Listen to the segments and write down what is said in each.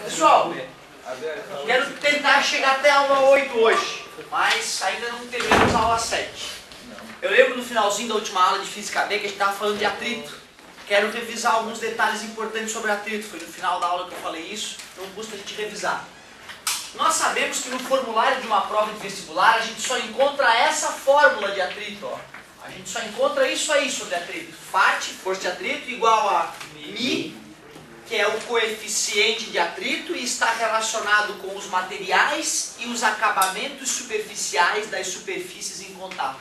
Pessoal, quero tentar chegar até a aula 8 hoje, mas ainda não terminamos a aula 7. Eu lembro no finalzinho da última aula de Física B que a gente estava falando de atrito. Quero revisar alguns detalhes importantes sobre atrito. Foi no final da aula que eu falei isso, não custa a gente revisar. Nós sabemos que no formulário de uma prova de vestibular a gente só encontra essa fórmula de atrito. Ó. A gente só encontra isso aí sobre atrito. FAT, força de atrito, igual a μ, que é o coeficiente de atrito e está relacionado com os materiais e os acabamentos superficiais das superfícies em contato.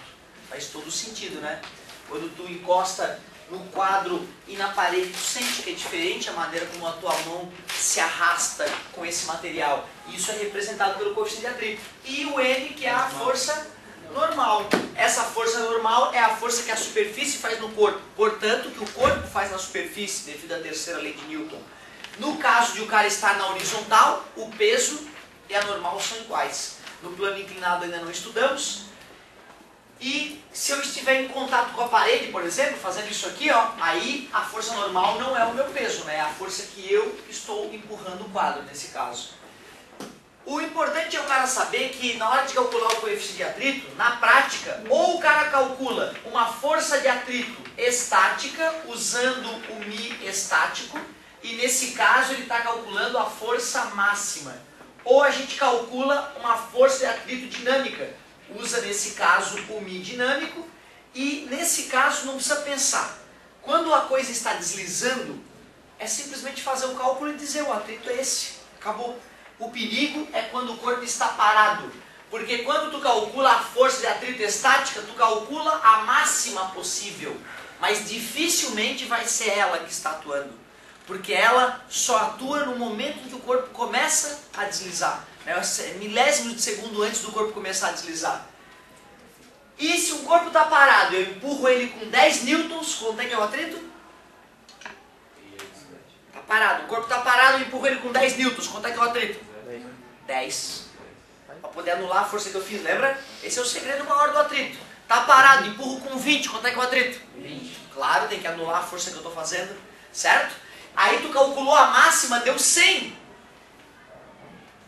Faz todo sentido, né? Quando tu encosta no quadro e na parede, tu sente que é diferente a maneira como a tua mão se arrasta com esse material. Isso é representado pelo coeficiente de atrito. E o N, que é a força normal. Essa força normal é a força que a superfície faz no corpo. Portanto, que o corpo faz na superfície, devido à terceira lei de Newton. No caso de o cara estar na horizontal, o peso e a normal são iguais. No plano inclinado ainda não estudamos. E se eu estiver em contato com a parede, por exemplo, fazendo isso aqui, ó, aí a força normal não é o meu peso, né? É a força que eu estou empurrando o quadro, nesse caso. O importante é o cara saber que na hora de calcular o coeficiente de atrito, na prática, ou o cara calcula uma força de atrito estática, usando o μ estático, e nesse caso ele está calculando a força máxima. Ou a gente calcula uma força de atrito dinâmica, usa nesse caso o μ dinâmico, e nesse caso não precisa pensar. Quando a coisa está deslizando, é simplesmente fazer o cálculo e dizer o atrito é esse, acabou. O perigo é quando o corpo está parado, porque quando tu calcula a força de atrito estática, tu calcula a máxima possível, mas dificilmente vai ser ela que está atuando, porque ela só atua no momento em que o corpo começa a deslizar. Milésimos de segundo antes do corpo começar a deslizar. E se um corpo está parado, eu empurro ele com 10 newtons, quanto é que é o atrito? Está parado. O corpo está parado, eu empurro ele com 10 newtons, quanto é que é o atrito? 10. Para poder anular a força que eu fiz, lembra? Esse é o segredo maior do atrito. Está parado, empurro com 20, quanto é que é o atrito? 20. Claro, tem que anular a força que eu estou fazendo, certo? Aí tu calculou a máxima, deu 100.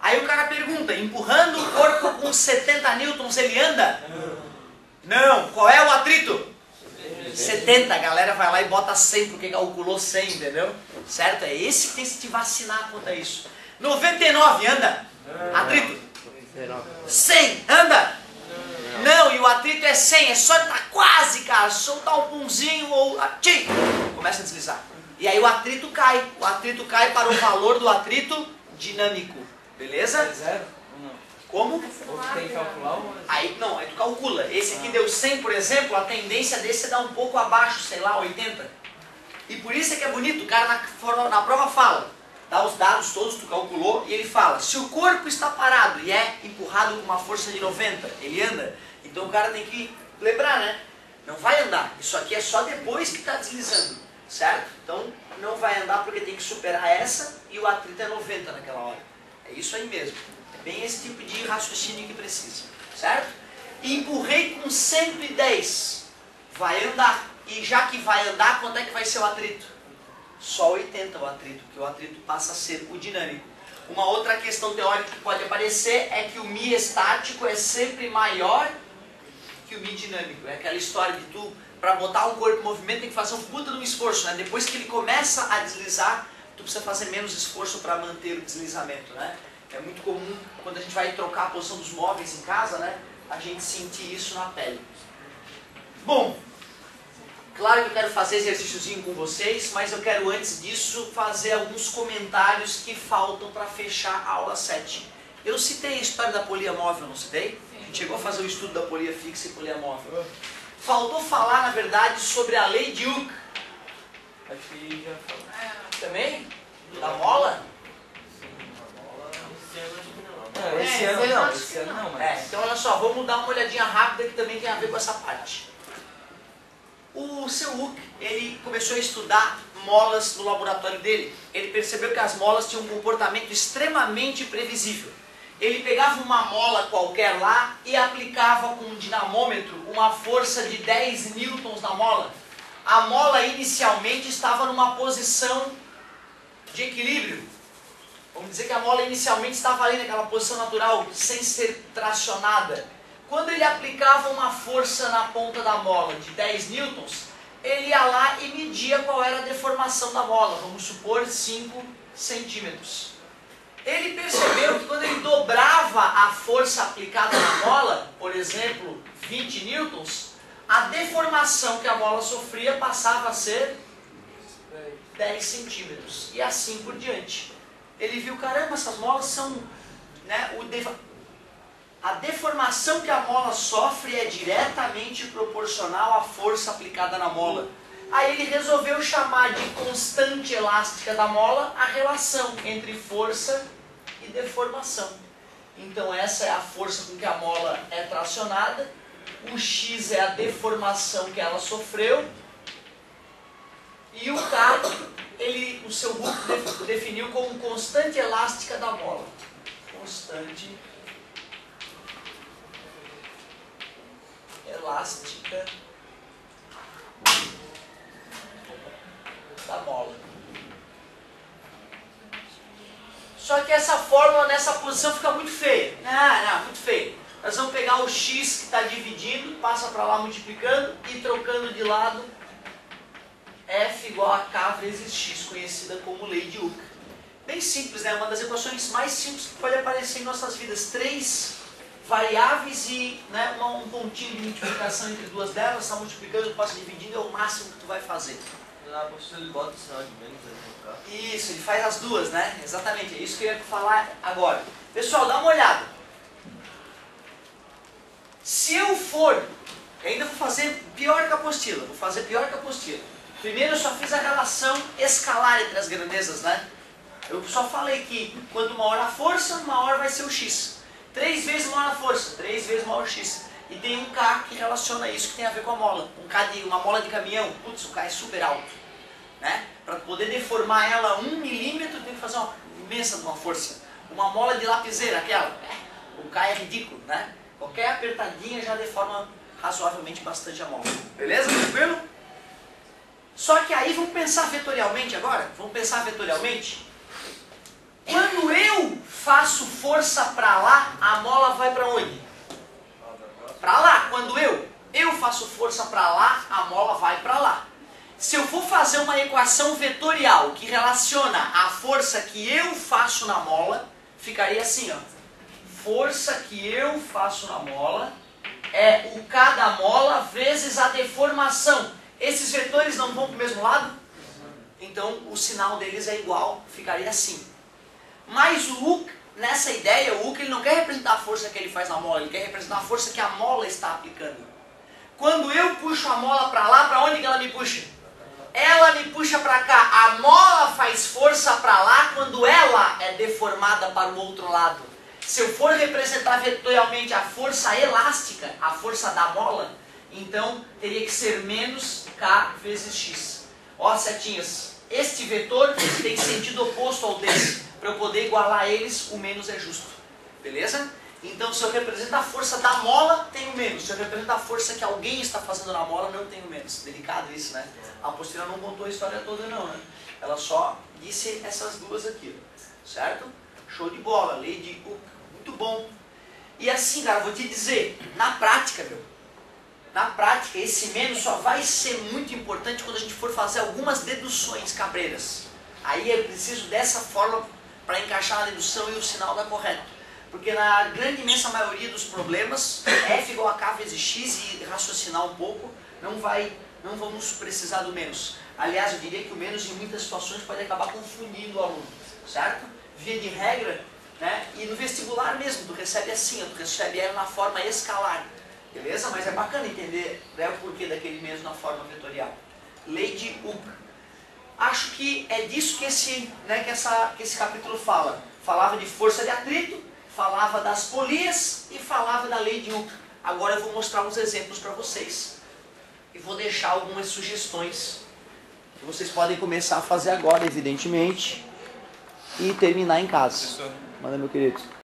Aí o cara pergunta, empurrando o corpo com 70 newtons ele anda? Não. Qual é o atrito? 70. A galera vai lá e bota 100 porque calculou 100, entendeu? Certo? É esse que tem que te vacinar quanto a isso. 99 anda? Atrito? 100 anda? Não, e o atrito é 100. É só estar quase, cara, soltar um punzinho ou... Tchim, começa a deslizar. E aí o atrito cai. O atrito cai para o valor do atrito dinâmico. Beleza? É zero? Como? Ou tem que calcular? Aí não, aí tu calcula. Esse aqui deu 100, por exemplo, a tendência desse é dar um pouco abaixo, sei lá, 80. E por isso é que é bonito, o cara na prova fala, dá os dados todos, tu calculou, e ele fala, se o corpo está parado e é empurrado com uma força de 90, ele anda, então o cara tem que lembrar, né? Não vai andar, isso aqui é só depois que está deslizando, certo? Então não vai andar porque tem que superar essa e o atrito é 90 naquela hora. É isso aí mesmo. É bem esse tipo de raciocínio que precisa. Certo? E empurrei com 110. Vai andar. E já que vai andar, quanto é que vai ser o atrito? Só 80 o atrito, porque o atrito passa a ser o dinâmico. Uma outra questão teórica que pode aparecer é que o μ estático é sempre maior que o μ dinâmico. É aquela história de tu, para botar um corpo em movimento, tem que fazer um puta de um esforço, né? Depois que ele começa a deslizar, tu precisa fazer menos esforço para manter o deslizamento, né? É muito comum, quando a gente vai trocar a posição dos móveis em casa, né? A gente sentir isso na pele. Bom, claro que eu quero fazer exercíciozinho com vocês, mas eu quero antes disso fazer alguns comentários que faltam para fechar a aula 7. Eu citei a história da polia móvel, não citei? A gente chegou a fazer o estudo da polia fixa e polia móvel. Faltou falar, na verdade, sobre a lei de Hooke. Acho que já falou. Também? Da mola? Esse ano não, esse ano não, mas... então olha só, vamos dar uma olhadinha rápida que também tem a ver com essa parte. O seu Hooke, ele começou a estudar molas no laboratório dele. Ele percebeu que as molas tinham um comportamento extremamente previsível. Ele pegava uma mola qualquer lá e aplicava com um dinamômetro uma força de 10 newtons na mola. A mola inicialmente estava numa posição de equilíbrio, vamos dizer que a mola inicialmente estava ali naquela posição natural, sem ser tracionada. Quando ele aplicava uma força na ponta da mola de 10 newtons, ele ia lá e media qual era a deformação da mola, vamos supor 5 centímetros. Ele percebeu que quando ele dobrava a força aplicada na mola, por exemplo, 20 newtons, a deformação que a mola sofria passava a ser 10 centímetros, e assim por diante. Ele viu, caramba, essas molas são... né, a deformação que a mola sofre é diretamente proporcional à força aplicada na mola. Aí ele resolveu chamar de constante elástica da mola a relação entre força e deformação. Então essa é a força com que a mola é tracionada, o x é a deformação que ela sofreu, e o K, o seu Hooke definiu como constante elástica da mola. Constante elástica da mola. Só que essa fórmula nessa posição fica muito feia. Não, muito feia. Nós vamos pegar o x que está dividindo, passa para lá multiplicando e trocando de lado F igual a K vezes x, conhecida como lei de Hooke. Bem simples, né? Uma das equações mais simples que pode aparecer em nossas vidas. 3 variáveis e, né, um pontinho de multiplicação entre duas delas, está multiplicando, passa dividindo, é o máximo que tu vai fazer. Na apostila ele bota o sinal de menos aí. Isso, ele faz as duas, né? Exatamente, é isso que eu ia falar agora. Pessoal, dá uma olhada. Se eu for, eu ainda vou fazer pior que a apostila, Primeiro eu só fiz a relação escalar entre as grandezas, né? Eu só falei que quanto maior a força, maior vai ser o x. 3 vezes maior a força, 3 vezes maior o x. E tem um K que relaciona isso, que tem a ver com a mola. Uma mola de caminhão, putz, o K é super alto. Né? Para poder deformar ela 1 milímetro, tem que fazer uma imensa de uma força. Uma mola de lapiseira, aquela, o K é ridículo, né? Qualquer apertadinha já deforma razoavelmente bastante a mola. Beleza? Tranquilo? Só que aí vamos pensar vetorialmente agora? Vamos pensar vetorialmente? Quando eu faço força para lá, a mola vai para onde? Para lá. Quando eu faço força para lá, a mola vai para lá. Se eu for fazer uma equação vetorial que relaciona a força que eu faço na mola, ficaria assim, ó. Força que eu faço na mola é o K da mola vezes a deformação. Esses vetores não vão para o mesmo lado? Então o sinal deles é igual, ficaria assim. Mas o Hooke, nessa ideia, o Hooke ele não quer representar a força que ele faz na mola, ele quer representar a força que a mola está aplicando. Quando eu puxo a mola para lá, para onde que ela me puxa? Ela me puxa para cá. A mola faz força para lá quando ela é deformada para o outro lado. Se eu for representar vetorialmente a força elástica, a força da mola, então teria que ser menos K vezes x. Ó, setinhas, este vetor tem sentido oposto ao desse. Para eu poder igualar eles, o menos é justo. Beleza? Então, se eu representar a força da mola, tenho menos. Se eu representar a força que alguém está fazendo na mola, não tenho menos. Delicado isso, né? A apostila não contou a história toda, não, né? Ela só disse essas duas aqui, certo? Show de bola, lei de Hooke. Muito bom. E assim, cara, vou te dizer, na prática, na prática, esse menos só vai ser muito importante quando a gente for fazer algumas deduções cabreiras. Aí é preciso dessa forma para encaixar a dedução e o sinal dar correto. Porque na grande imensa maioria dos problemas, F igual a K vezes X e raciocinar um pouco, não vamos precisar do menos. Aliás, eu diria que o menos em muitas situações pode acabar confundindo o aluno, certo? Via de regra, né? E no vestibular mesmo, tu recebe assim, tu recebe ela na forma escalar, beleza? Mas é bacana entender, né, o porquê daquele menos na forma vetorial. Lei de Hooke. Acho que é disso que esse capítulo fala. Falava de força de atrito, falava das polias e falava da lei de Hooke. Agora eu vou mostrar uns exemplos para vocês e vou deixar algumas sugestões que vocês podem começar a fazer agora, evidentemente, e terminar em casa. Manda, meu querido.